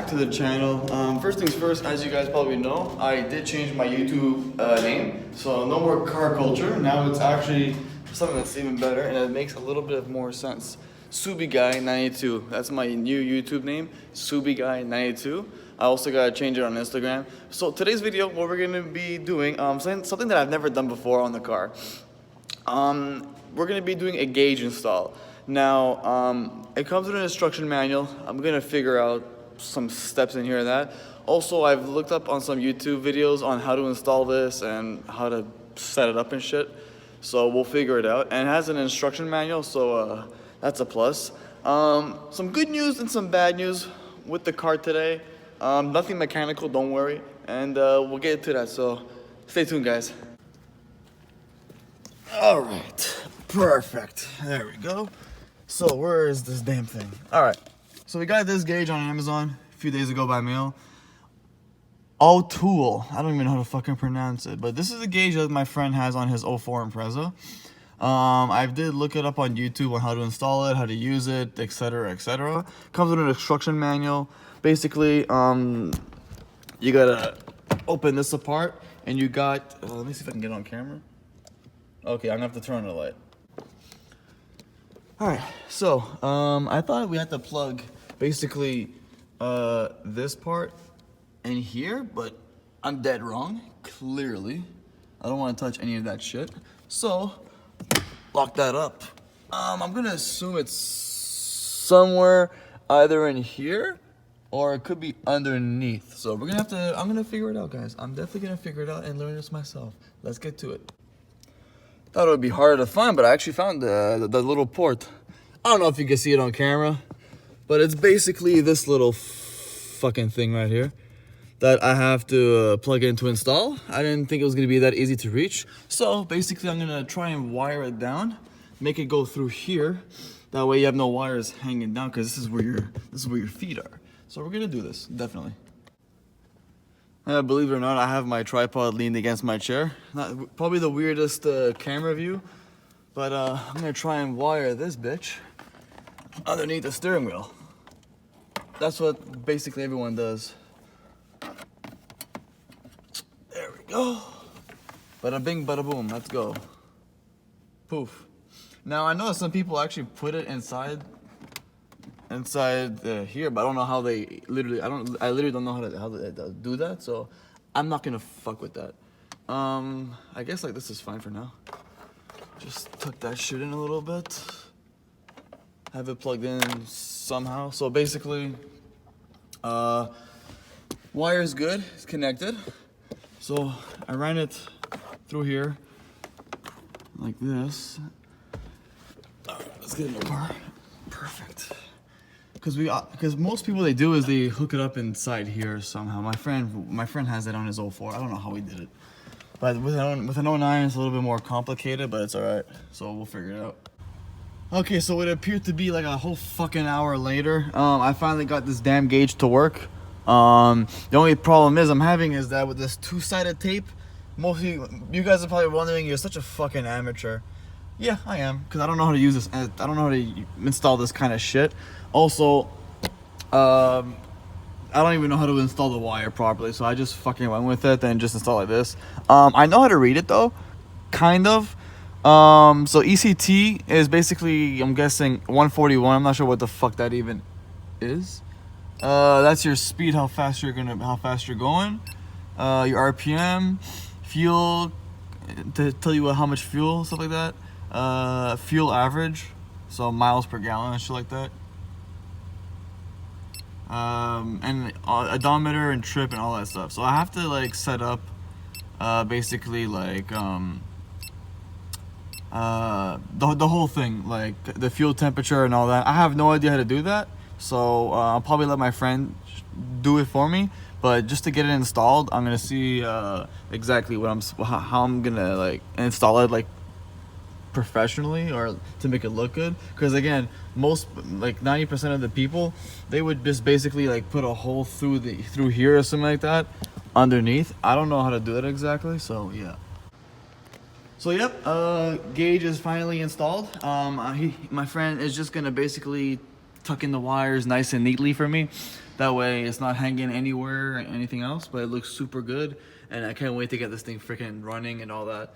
back to the channel. First things first, as you guys probably know, I did change my YouTube name. So no more car culture. Now it's actually something that's even better and it makes a little bit more sense. SubiesGuy92. That's my new YouTube name, SubiesGuy92. I also gotta change it on Instagram. So today's video, what we're gonna be doing, something that I've never done before on the car. We're gonna be doing a gauge install. Now, it comes with an instruction manual. I'm gonna figure out some steps in here and that. Also, I've looked up on some YouTube videos on how to install this and how to set it up and shit. So we'll figure it out. And it has an instruction manual, so that's a plus. Some good news and some bad news with the car today. Nothing mechanical, don't worry. And we'll get to that, so stay tuned, guys. All right, perfect. There we go. So where is this damn thing? All right, so we got this gauge on Amazon a few days ago by mail. O'Toole, I don't even know how to fucking pronounce it, but this is a gauge that my friend has on his 04 Impreza. I did look it up on YouTube on how to install it, how to use it, etc., etc. Comes with an instruction manual. Basically, you gotta open this apart, and you got. Let me see if I can get it on camera. Okay, I'm gonna have to turn on the light. All right, so I thought we had to plug basically this part in here, but I'm dead wrong. Clearly, I don't want to touch any of that shit. So lock that up. I'm gonna assume it's somewhere either in here or it could be underneath. So we're gonna have to. I'm gonna figure it out, guys. I'm definitely gonna figure it out and learn this myself. Let's get to it. Thought it would be harder to find, but I actually found the little port. I don't know if you can see it on camera, but it's basically this little fucking thing right here that I have to plug in to install. I didn't think it was gonna be that easy to reach. So basically I'm gonna try and wire it down, make it go through here. That way you have no wires hanging down, because this is where your feet are. So we're gonna do this, definitely. Believe it or not, I have my tripod leaned against my chair. Probably the weirdest camera view, but I'm gonna try and wire this bitch underneath the steering wheel. That's what basically everyone does. There we go. Bada bing, bada boom, let's go. Poof. Now I know some people actually put it inside here, but I don't know how they literally. I literally don't know how they do that. So I'm not gonna fuck with that. I guess like this is fine for now. Just tuck that shit in a little bit. Have it plugged in somehow. So basically, wire is good. It's connected. So I ran it through here like this. All right, let's get in the car. Perfect. Because most people they do is they hook it up inside here somehow. My friend has it on his 04. I don't know how he did it, but with an 09 it's a little bit more complicated, but it's all right. So we'll figure it out. Okay, so it appeared to be like a whole fucking hour later. I finally got this damn gauge to work. The only problem I'm having is that with this two-sided tape, most of you guys are probably wondering, you're such a fucking amateur. Yeah, I am, because I don't know how to use this. I don't know how to install this kind of shit. Also, I don't even know how to install the wire properly, so I just fucking went with it and just installed like this. I know how to read it though, kind of. So ECT is basically, I'm guessing 141. I'm not sure what the fuck that even is. That's your speed, how fast you're going. Your RPM, fuel, to tell you how much fuel, stuff like that. Fuel average, so miles per gallon and shit like that. And odometer and trip and all that stuff. So I have to like set up basically like the whole thing, like the fuel temperature and all that. I have no idea how to do that, so I'll probably let my friend do it for me. But just to get it installed, I'm gonna see exactly how I'm gonna like install it like professionally or to make it look good. Because again, most like 90% of the people, they would just basically like put a hole through here or something like that underneath. I don't know how to do it exactly, so yeah. So yep, gauge is finally installed. My friend is just gonna basically tuck in the wires nice and neatly for me. That way it's not hanging anywhere or anything else, but it looks super good. And I can't wait to get this thing freaking running and all that.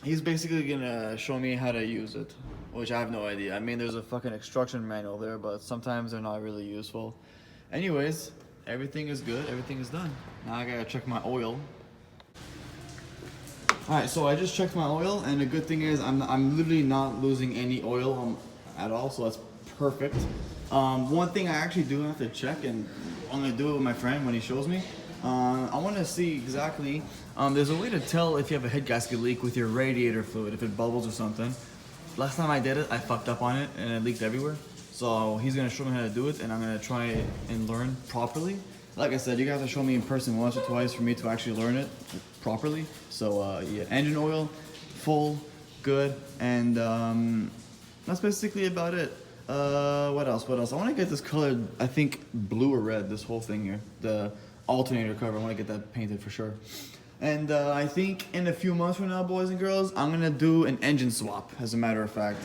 He's basically gonna show me how to use it, which I have no idea. I mean, there's a fucking instruction manual there, but sometimes they're not really useful. Anyways, everything is good, everything is done. Now I gotta check my oil. Alright, so I just checked my oil, and the good thing is I'm literally not losing any oil at all, so that's perfect. One thing I actually do have to check, and I'm gonna do it with my friend when he shows me. I want to see exactly, there's a way to tell if you have a head gasket leak with your radiator fluid, if it bubbles or something. Last time I did it, I fucked up on it and it leaked everywhere. So he's going to show me how to do it, and I'm going to try it and learn properly. Like I said, you guys have to show me in person once or twice for me to actually learn it properly. So yeah, engine oil, full, good, and that's basically about it. What else? I want to get this colored, I think blue or red, this whole thing here. The alternator cover, I want to get that painted for sure. And I think in a few months from now, boys and girls, I'm going to do an engine swap, as a matter of fact.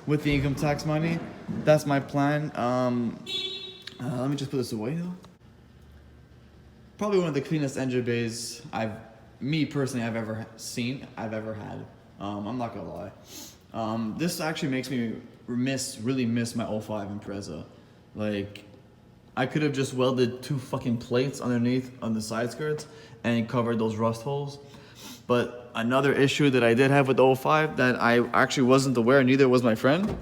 With the income tax money, that's my plan. Let me just put this away though. Probably one of the cleanest engine bays I've ever seen, I've ever had. I'm not gonna lie. This actually makes me really miss my 05 Impreza. Like, I could have just welded 2 fucking plates underneath on the side skirts and covered those rust holes. But another issue that I did have with the 05 that I actually wasn't aware, neither was my friend,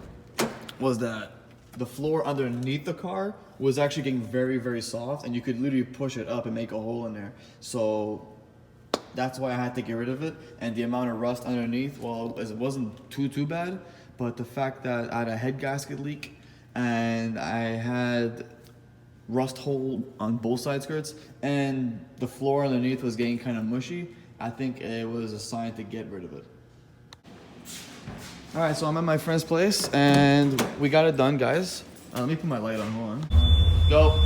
was that the floor underneath the car was actually getting very, very soft, and you could literally push it up and make a hole in there. So that's why I had to get rid of it. And the amount of rust underneath, well, it wasn't too bad, but the fact that I had a head gasket leak and I had rust hole on both side skirts and the floor underneath was getting kind of mushy, I think it was a sign to get rid of it. All right, so I'm at my friend's place and we got it done, guys. Let me put my light on, hold on. Go.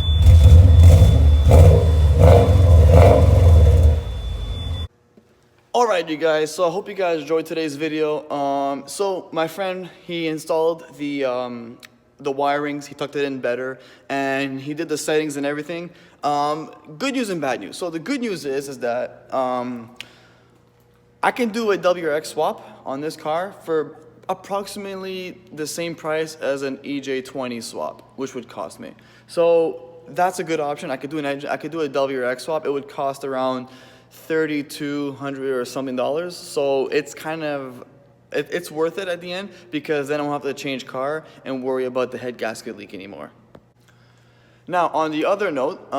All right, you guys, so I hope you guys enjoyed today's video. So my friend, he installed the wirings, he tucked it in better, and he did the settings and everything. Good news and bad news. So the good news is that I can do a WRX swap on this car for approximately the same price as an EJ20 swap, which would cost me. So that's a good option. I could do a WRX swap. It would cost around $3,200 or something dollars. So it's kind of, it's worth it at the end, because then I don't have to change car and worry about the head gasket leak anymore. Now, on the other note,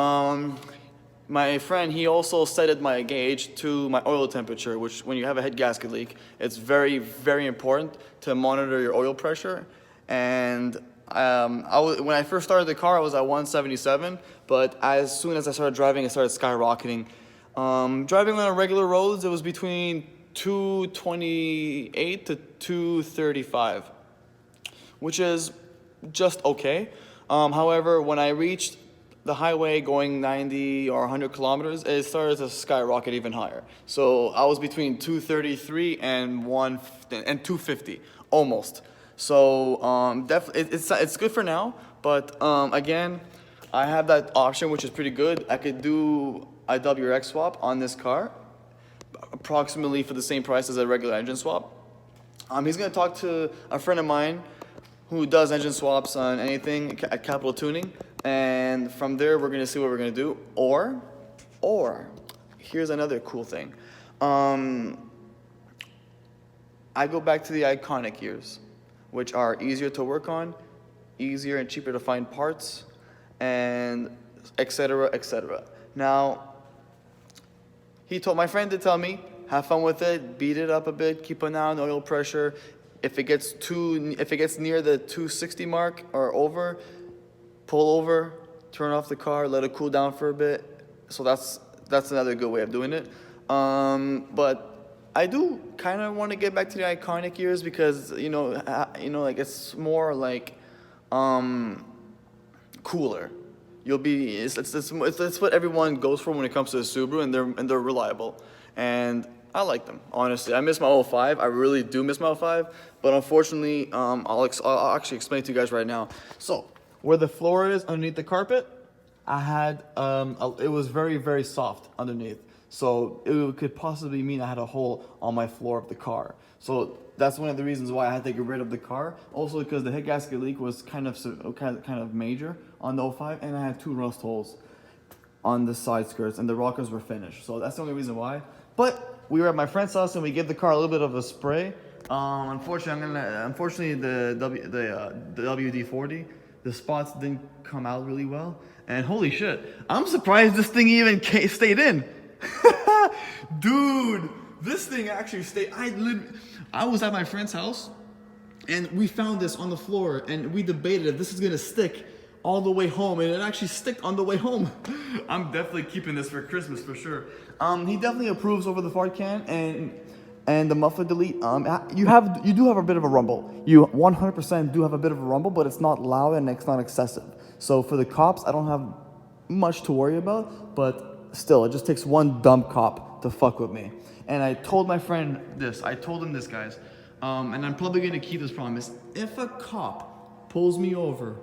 my friend, he also set my gauge to my oil temperature, which when you have a head gasket leak, it's very, very important to monitor your oil pressure. And when I first started the car, I was at 177, but as soon as I started driving, it started skyrocketing. Driving on regular roads, it was between 228 to 235, which is just okay. However, when I reached the highway going 90 or 100 kilometers, it started to skyrocket even higher. So I was between 233 and 250, almost. So definitely, it's good for now. But again, I have that option, which is pretty good. I could do a WRX swap on this car, approximately for the same price as a regular engine swap. He's gonna talk to a friend of mine who does engine swaps on anything at Capital Tuning, and from there we're gonna see what we're gonna do. Or here's another cool thing. I go back to the iconic years, which are easier to work on, easier and cheaper to find parts, and etc., etc. Now, my friend did tell me, have fun with it, beat it up a bit, keep an eye on oil pressure. If it gets near the 260 mark or over, pull over, turn off the car, let it cool down for a bit. So that's another good way of doing it. But I do kind of want to get back to the iconic years, because like it's more like cooler. It's what everyone goes for when it comes to a Subaru, and they're reliable, and I like them, honestly. I miss my 05. I really do miss my 05, but unfortunately, I'll actually explain to you guys right now. So where the floor is underneath the carpet, I had it was very, very soft underneath. So it could possibly mean I had a hole on my floor of the car. So that's one of the reasons why I had to get rid of the car. Also because the head gasket leak was kind of major on the 05, and I had 2 rust holes on the side skirts, and the rockers were finished. So that's the only reason why. But we were at my friend's house and we gave the car a little bit of a spray. Unfortunately, the WD-40, the spots didn't come out really well. And holy shit, I'm surprised this thing even stayed in. Dude, this thing actually stayed. I was at my friend's house and we found this on the floor and we debated if this is gonna stick all the way home, and it actually stuck on the way home. I'm definitely keeping this for Christmas for sure. He definitely approves over the fart can and the muffler delete. You do have a bit of a rumble. You 100% do have a bit of a rumble, but it's not loud and it's not excessive. So for the cops, I don't have much to worry about, but still, it just takes one dumb cop to fuck with me. And I told my friend this. I told him this, guys. And I'm probably gonna keep this promise. If a cop pulls me over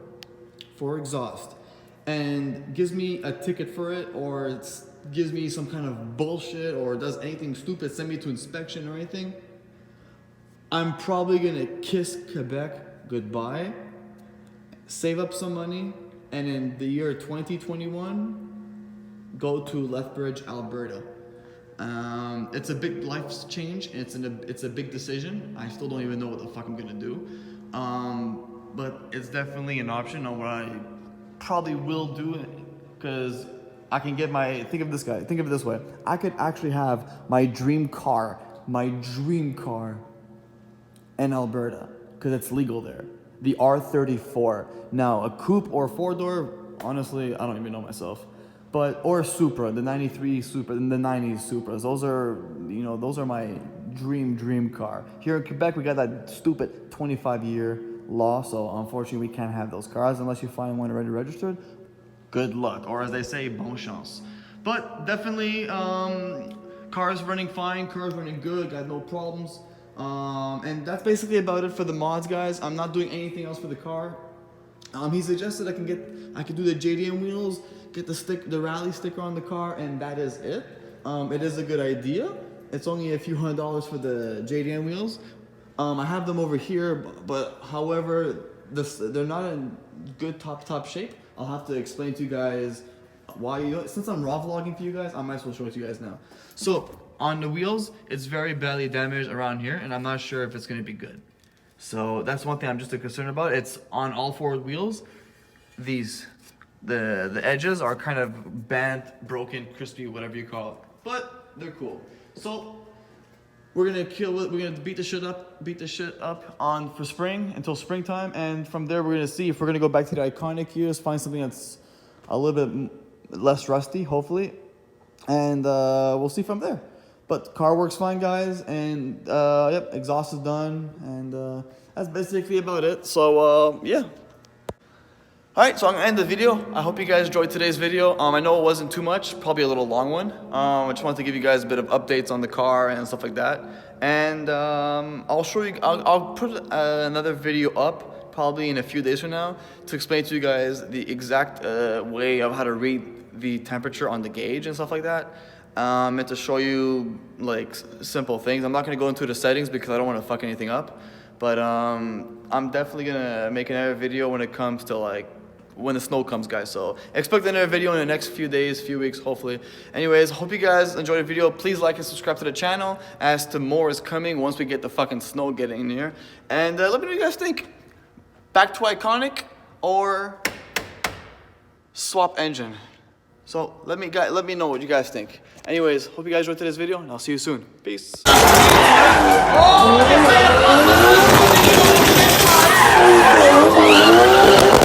for exhaust and gives me a ticket for it, or gives me some kind of bullshit, or does anything stupid, send me to inspection or anything, I'm probably gonna kiss Quebec goodbye, save up some money, and in the year 2021, go to Lethbridge, Alberta. It's a big life change. It's a big decision. I still don't even know what the fuck I'm gonna do. But it's definitely an option on what I probably will do, because I can get think of it this way. I could actually have my dream car in Alberta, because it's legal there. The R34. Now, a coupe or a 4-door, honestly, I don't even know myself. Or a Supra, the 93 Supra, and the 90s Supras. Those are my dream car. Here in Quebec, we got that stupid 25-year law, so unfortunately we can't have those cars unless you find one already registered. Good luck, or as they say, bon chance. But definitely, cars running fine, cars running good, got no problems. And that's basically about it for the mods, guys. I'm not doing anything else for the car. He suggested I could do the JDM wheels, get the rally sticker on the car, and that is it. It is a good idea. It's only a few $100s for the JDM wheels. I have them over here, but however, they're not in good top shape. I'll have to explain to you guys why. Since I'm raw vlogging for you guys, I might as well show it to you guys now. So on the wheels, it's very badly damaged around here, and I'm not sure if it's gonna be good. So that's one thing I'm just concerned about. It's on all 4 wheels. The edges are kind of bent, broken, crispy, whatever you call it. But they're cool. So we're gonna beat the shit up for spring until springtime, and from there we're gonna see if we're gonna go back to the iconic years, find something that's a little bit less rusty, hopefully, and we'll see from there. But car works fine, guys, and yep, exhaust is done, and that's basically about it. So yeah. Alright, so I'm gonna end the video. I hope you guys enjoyed today's video. I know it wasn't too much, probably a little long one. I just wanted to give you guys a bit of updates on the car and stuff like that. And I'll show you, I'll put another video up probably in a few days from now to explain to you guys the exact way of how to read the temperature on the gauge and stuff like that. And to show you like simple things. I'm not gonna go into the settings because I don't want to fuck anything up. But I'm definitely gonna make another video when it comes to when the snow comes, guys. So expect another video in the next few days, few weeks, hopefully. Anyways, hope you guys enjoyed the video. Please like and subscribe to the channel, as to more is coming once we get the fucking snow getting near. And let me know what you guys think. Back to iconic or swap engine. So let me know what you guys think. Anyways, hope you guys enjoyed today's video, and I'll see you soon. Peace. Oh!